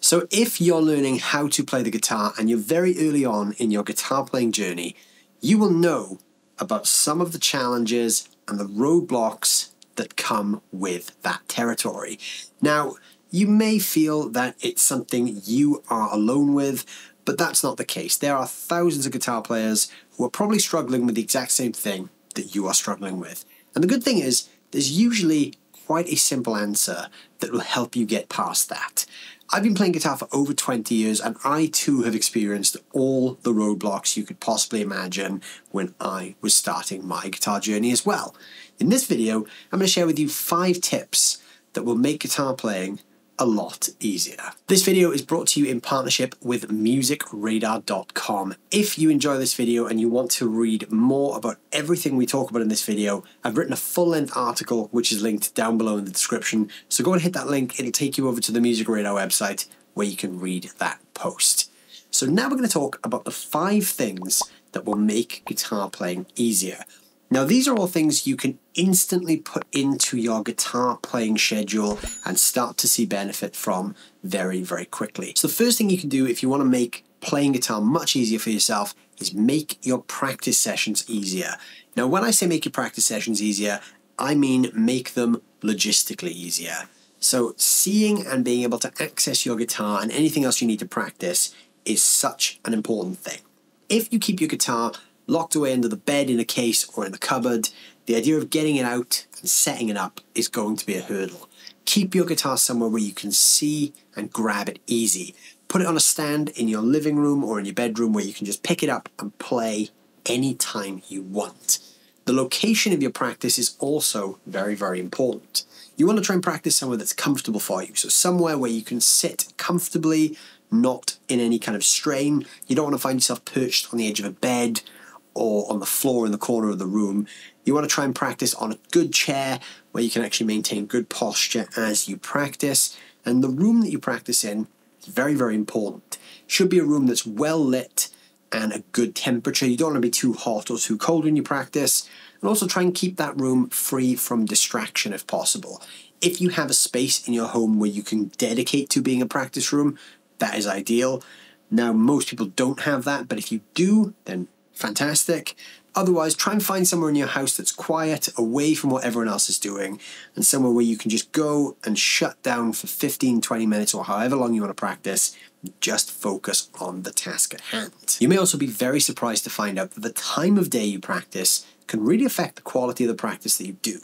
So if you're learning how to play the guitar and you're very early on in your guitar playing journey, you will know about some of the challenges and the roadblocks that come with that territory. Now, you may feel that it's something you are alone with, but that's not the case. There are thousands of guitar players who are probably struggling with the exact same thing that you are struggling with. And the good thing is, there's usually quite a simple answer that will help you get past that. I've been playing guitar for over 20 years and I too have experienced all the roadblocks you could possibly imagine when I was starting my guitar journey as well. In this video, I'm going to share with you 5 tips that will make guitar playing a lot easier. This video is brought to you in partnership with musicradar.com. If you enjoy this video and you want to read more about everything we talk about in this video, I've written a full-length article which is linked down below in the description. So go and hit that link, it'll take you over to the Music Radar website where you can read that post. So now we're going to talk about the 5 things that will make guitar playing easier. Now, these are all things you can instantly put into your guitar playing schedule and start to see benefit from very, very quickly. So the first thing you can do if you want to make playing guitar much easier for yourself is make your practice sessions easier. Now, when I say make your practice sessions easier, I mean make them logistically easier. So seeing and being able to access your guitar and anything else you need to practice is such an important thing. If you keep your guitar locked away under the bed in a case or in the cupboard, the idea of getting it out and setting it up is going to be a hurdle. Keep your guitar somewhere where you can see and grab it easy. Put it on a stand in your living room or in your bedroom where you can just pick it up and play anytime you want. The location of your practice is also very, very important. You want to try and practice somewhere that's comfortable for you. So somewhere where you can sit comfortably, not in any kind of strain. You don't want to find yourself perched on the edge of a bed or on the floor in the corner of the room. You want to try and practice on a good chair where you can actually maintain good posture as you practice. And the room that you practice in is very, very important. It should be a room that's well lit and a good temperature. You don't want to be too hot or too cold when you practice. And also try and keep that room free from distraction if possible. If you have a space in your home where you can dedicate to being a practice room, that is ideal. Now, most people don't have that, but if you do, then fantastic. Otherwise, try and find somewhere in your house that's quiet, away from what everyone else is doing, and somewhere where you can just go and shut down for 15, 20 minutes or however long you want to practice, just focus on the task at hand. You may also be very surprised to find out that the time of day you practice can really affect the quality of the practice that you do.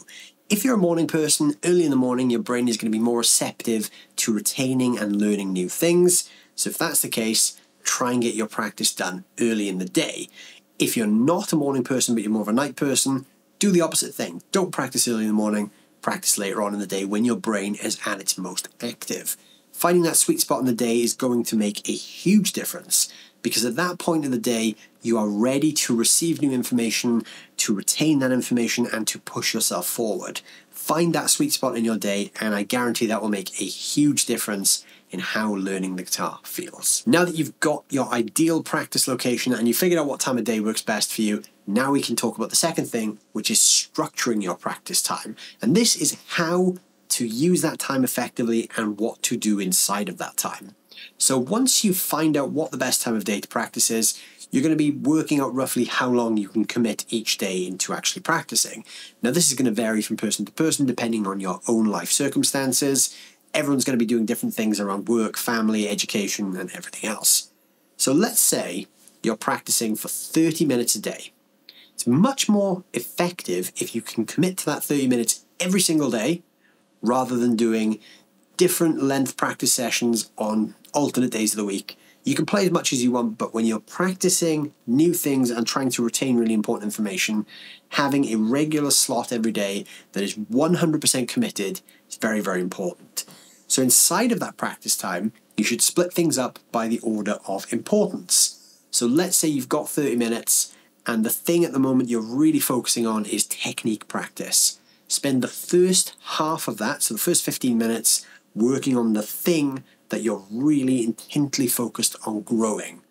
If you're a morning person, early in the morning, your brain is going to be more receptive to retaining and learning new things. So if that's the case, try and get your practice done early in the day. If you're not a morning person, but you're more of a night person, do the opposite thing. Don't practice early in the morning, practice later on in the day when your brain is at its most active. Finding that sweet spot in the day is going to make a huge difference because at that point in the day, you are ready to receive new information, to retain that information, and to push yourself forward. Find that sweet spot in your day, and I guarantee that will make a huge difference in how learning the guitar feels. Now that you've got your ideal practice location and you figured out what time of day works best for you, now we can talk about the second thing, which is structuring your practice time. And this is how to use that time effectively and what to do inside of that time. So once you find out what the best time of day to practice is, you're going to be working out roughly how long you can commit each day into actually practicing. Now this is going to vary from person to person depending on your own life circumstances. Everyone's going to be doing different things around work, family, education, and everything else. So let's say you're practicing for 30 minutes a day. It's much more effective if you can commit to that 30 minutes every single day rather than doing different length practice sessions on alternate days of the week. You can play as much as you want, but when you're practicing new things and trying to retain really important information, having a regular slot every day that is 100% committed is very, very important. So inside of that practice time, you should split things up by the order of importance. So let's say you've got 30 minutes and the thing at the moment you're really focusing on is technique practice. Spend the first half of that, so the first 15 minutes, working on the thing that you're really intently focused on growing.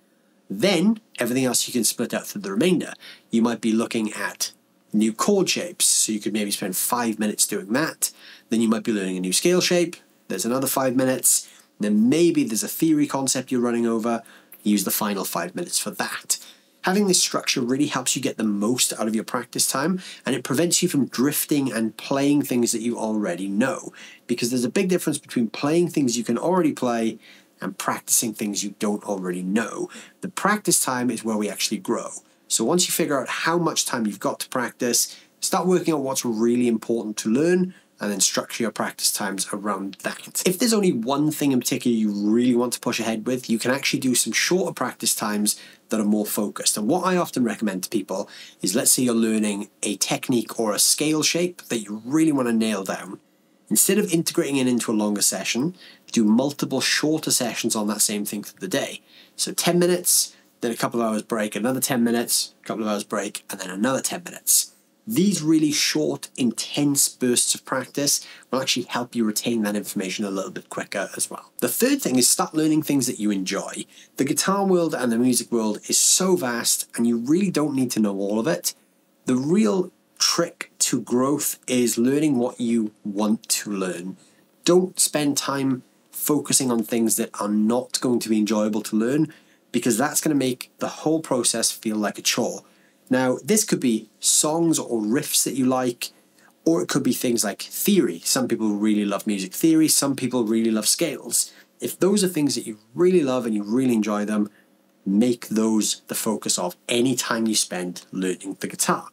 Then everything else you can split out through the remainder. You might be looking at new chord shapes, so you could maybe spend 5 minutes doing that. Then you might be learning a new scale shape. There's another 5 minutes. Then maybe there's a theory concept you're running over, use the final 5 minutes for that. Having this structure really helps you get the most out of your practice time, and it prevents you from drifting and playing things that you already know. Because there's a big difference between playing things you can already play and practicing things you don't already know. The practice time is where we actually grow. So once you figure out how much time you've got to practice, start working on what's really important to learn, and then structure your practice times around that. If there's only one thing in particular you really want to push ahead with, you can actually do some shorter practice times that are more focused. And what I often recommend to people is, let's say you're learning a technique or a scale shape that you really want to nail down. Instead of integrating it into a longer session, do multiple shorter sessions on that same thing through the day. So 10 minutes, then a couple of hours break, another 10 minutes, a couple of hours break, and then another 10 minutes. These really short, intense bursts of practice will actually help you retain that information a little bit quicker as well. The third thing is start learning things that you enjoy. The guitar world and the music world is so vast, and you really don't need to know all of it. The real trick to growth is learning what you want to learn. Don't spend time focusing on things that are not going to be enjoyable to learn, because that's going to make the whole process feel like a chore. Now, this could be songs or riffs that you like, or it could be things like theory. Some people really love music theory, some people really love scales. If those are things that you really love and you really enjoy them, make those the focus of any time you spend learning the guitar.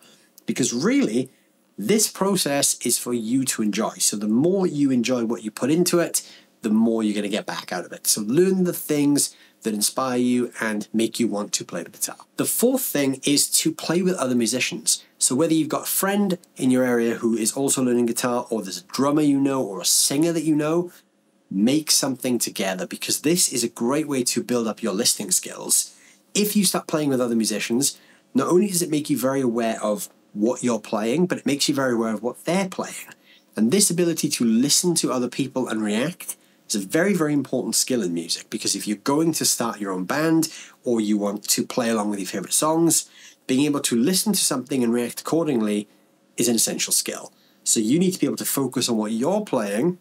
Because really, this process is for you to enjoy. So the more you enjoy what you put into it, the more you're going to get back out of it. So learn the things that inspire you and make you want to play the guitar. The fourth thing is to play with other musicians. So whether you've got a friend in your area who is also learning guitar, or there's a drummer you know, or a singer that you know, make something together, because this is a great way to build up your listening skills. If you start playing with other musicians, not only does it make you very aware of what you're playing, but it makes you very aware of what they're playing. And this ability to listen to other people and react is a very, very important skill in music, because if you're going to start your own band or you want to play along with your favorite songs, being able to listen to something and react accordingly is an essential skill. So you need to be able to focus on what you're playing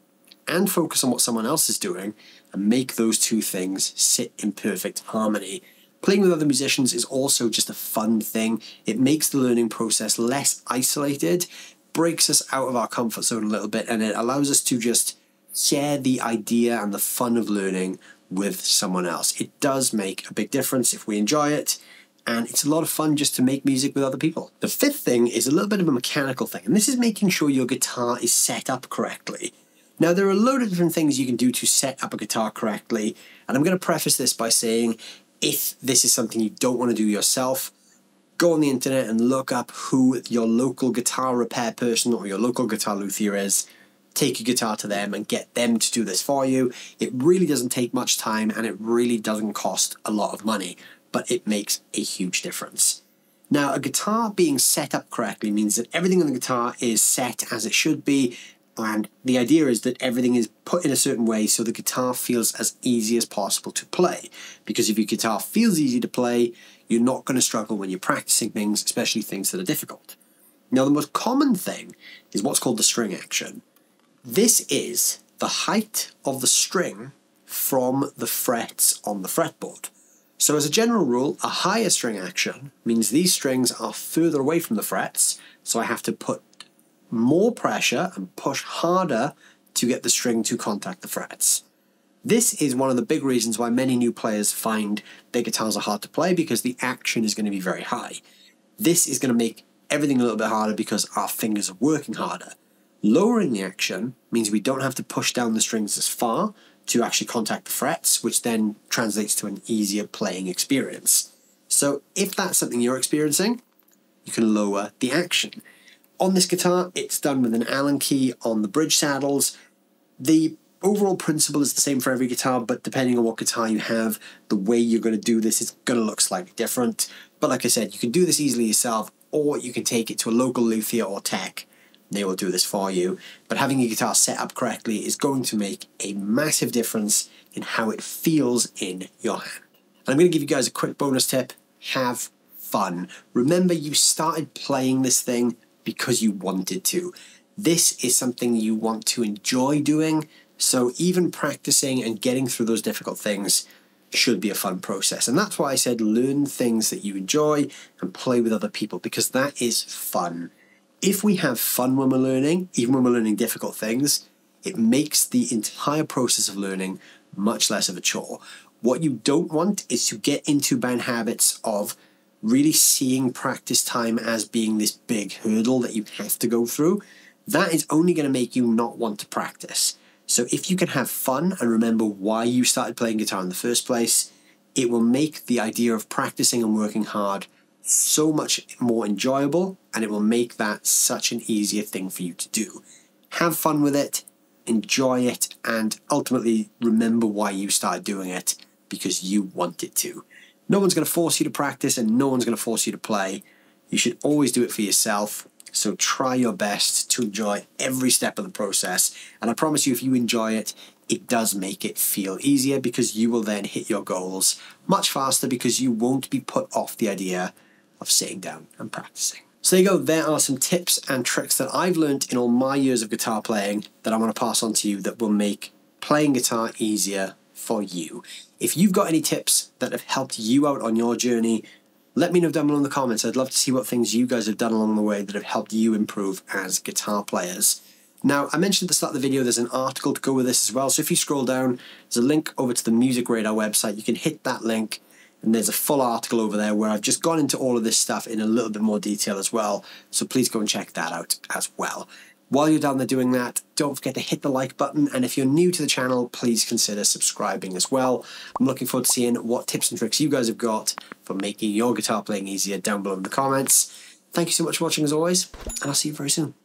and focus on what someone else is doing, and make those two things sit in perfect harmony. Playing with other musicians is also just a fun thing. It makes the learning process less isolated, breaks us out of our comfort zone a little bit, and it allows us to just share the idea and the fun of learning with someone else. It does make a big difference if we enjoy it, and it's a lot of fun just to make music with other people. The fifth thing is a little bit of a mechanical thing, and this is making sure your guitar is set up correctly. Now, there are a load of different things you can do to set up a guitar correctly, and I'm going to preface this by saying, if this is something you don't want to do yourself, go on the internet and look up who your local guitar repair person or your local guitar luthier is. Take your guitar to them and get them to do this for you. It really doesn't take much time, and it really doesn't cost a lot of money, but it makes a huge difference. Now, a guitar being set up correctly means that everything on the guitar is set as it should be, and the idea is that everything is put in a certain way so the guitar feels as easy as possible to play. Because if your guitar feels easy to play, you're not going to struggle when you're practicing things, especially things that are difficult. Now, the most common thing is what's called the string action. This is the height of the string from the frets on the fretboard. So as a general rule, a higher string action means these strings are further away from the frets, so I have to put more pressure and push harder to get the string to contact the frets. This is one of the big reasons why many new players find their guitars are hard to play, because the action is going to be very high. This is going to make everything a little bit harder because our fingers are working harder. Lowering the action means we don't have to push down the strings as far to actually contact the frets, which then translates to an easier playing experience. So if that's something you're experiencing, you can lower the action. On this guitar, it's done with an Allen key on the bridge saddles. The overall principle is the same for every guitar, but depending on what guitar you have, the way you're going to do this is going to look slightly different. But like I said, you can do this easily yourself, or you can take it to a local luthier or tech. They will do this for you. But having your guitar set up correctly is going to make a massive difference in how it feels in your hand. And I'm going to give you guys a quick bonus tip. Have fun. Remember, you started playing this thing because you wanted to. This is something you want to enjoy doing, So even practicing and getting through those difficult things should be a fun process. And that's why I said learn things that you enjoy and play with other people, because that is fun. If we have fun when we're learning, even when we're learning difficult things, it makes the entire process of learning much less of a chore. What you don't want is to get into bad habits of really seeing practice time as being this big hurdle that you have to go through. That is only going to make you not want to practice. So if you can have fun and remember why you started playing guitar in the first place, it will make the idea of practicing and working hard so much more enjoyable, and it will make that such an easier thing for you to do. Have fun with it, enjoy it, and ultimately remember why you started doing it, because you wanted to. No one's going to force you to practice, and no one's going to force you to play. You should always do it for yourself. So try your best to enjoy every step of the process. And I promise you, if you enjoy it, it does make it feel easier, because you will then hit your goals much faster, because you won't be put off the idea of sitting down and practicing. So there you go. There are some tips and tricks that I've learned in all my years of guitar playing that I want to pass on to you that will make playing guitar easier for you. If you've got any tips that have helped you out on your journey, let me know down below in the comments. I'd love to see what things you guys have done along the way that have helped you improve as guitar players. Now, I mentioned at the start of the video there's an article to go with this as well. So if you scroll down, there's a link over to the Music Radar website. You can hit that link, and there's a full article over there where I've just gone into all of this stuff in a little bit more detail as well. So please go and check that out as well. While you're down there doing that, don't forget to hit the like button. And if you're new to the channel, please consider subscribing as well. I'm looking forward to seeing what tips and tricks you guys have got for making your guitar playing easier down below in the comments. Thank you so much for watching as always, and I'll see you very soon.